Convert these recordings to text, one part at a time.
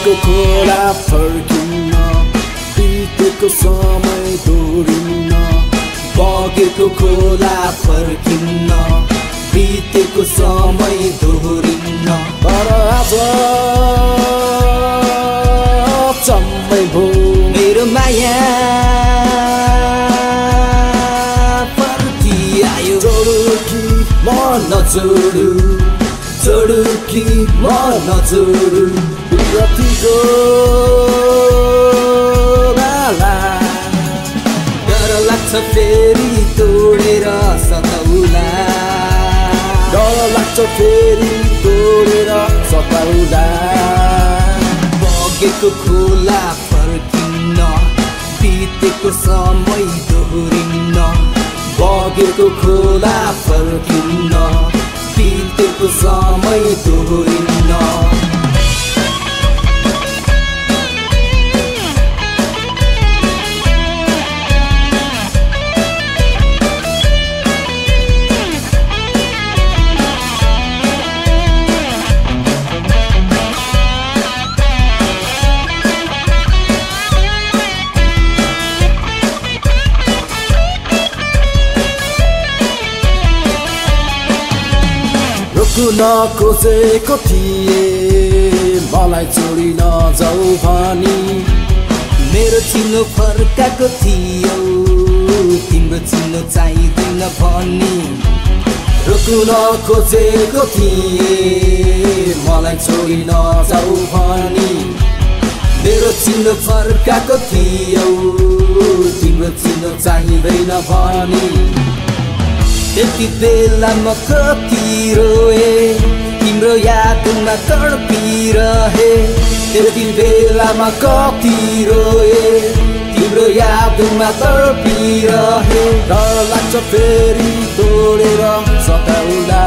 बगेको खोला फर्किन्न बितेको समय दोहोरिन्न बगेको खोला फर्किन्न बितेको समय दोहोरिन्न तर आज चम्मै भो मेरो माया फर्किआयो जोडु कि म नजोडु जोडु कि म नजोडु रतिको माला डर लाग्छ फेरि तोडेर सताउला डर लाग्छ फेरि तोडेर सताउला बगेको खोला फर्किन्न बितेको समय दोहोरिन्न बगेको खोला फर्किन्न बितेको समय दोहोरिन्न रुकुन खोजेको थिए मलाई छोडी नजाऊ भनी मेरो चिनो फर्काको थियो तिम्रो चिनो चाहिँदैन भनी रुकुन खोजेको थिए मलाई छोडी नजाऊ भनी मेरो चिनो फर्काको थियो तिम्रो चिनो चाहिँदैन भनी त्यति बेला म कति रोए तिम्रो यादमा तडपिरहे त्यति बेला म कति रोए तिम्रो यादमा तडपिरहे डर लाग्छ फेरि तोडेर सताउला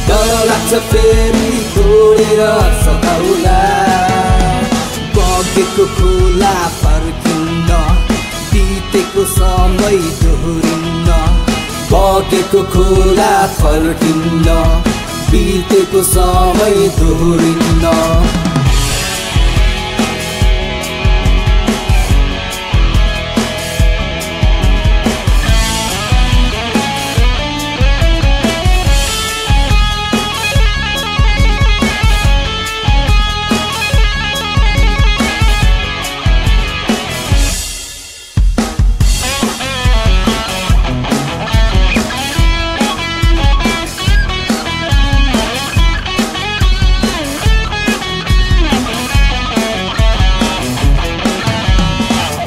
डर लाग्छ फेरि तोडेर सताउला बगेको खोला फर्किन्न बितेको समय दोहोरिन्न बगेको खोला फर्किन्न बितेको समय दोहोरिन्न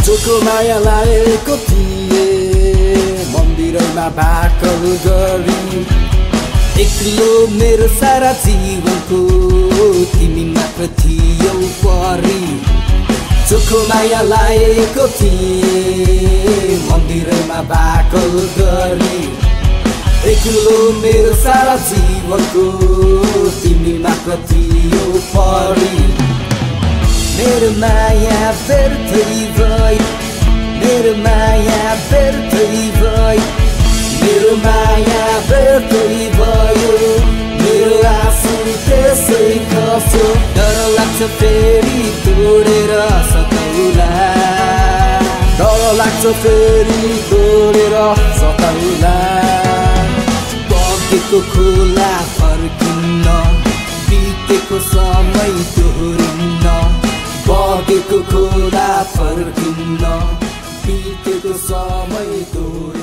चोखो माया लागेको थिए मन्दिरमा भाकल गरी एक्लो मेरो सारा जीवनको तिमी मात्र थियौ परी चोखो माया लागेको थिए मन्दिरमा भाकल गरी एक्लो मेरो सारा जीवनको तिमी मात्र थियौ परी मेरो माया व्यर्थै भयो मेरो माया व्यर्थै भयो मेरो माया व्यर्थै भयो मेरो आँसु त्यसै खस्यो डर लाग्छ फेरि तोडेर सताउला डर लाग्छ फेरि तोडेर सताउला बगेको खोला फर्किन्न बितेको समय दोहोरिन्न बगेको खोला फर्किन्न बितेको समय दोहोरिन्न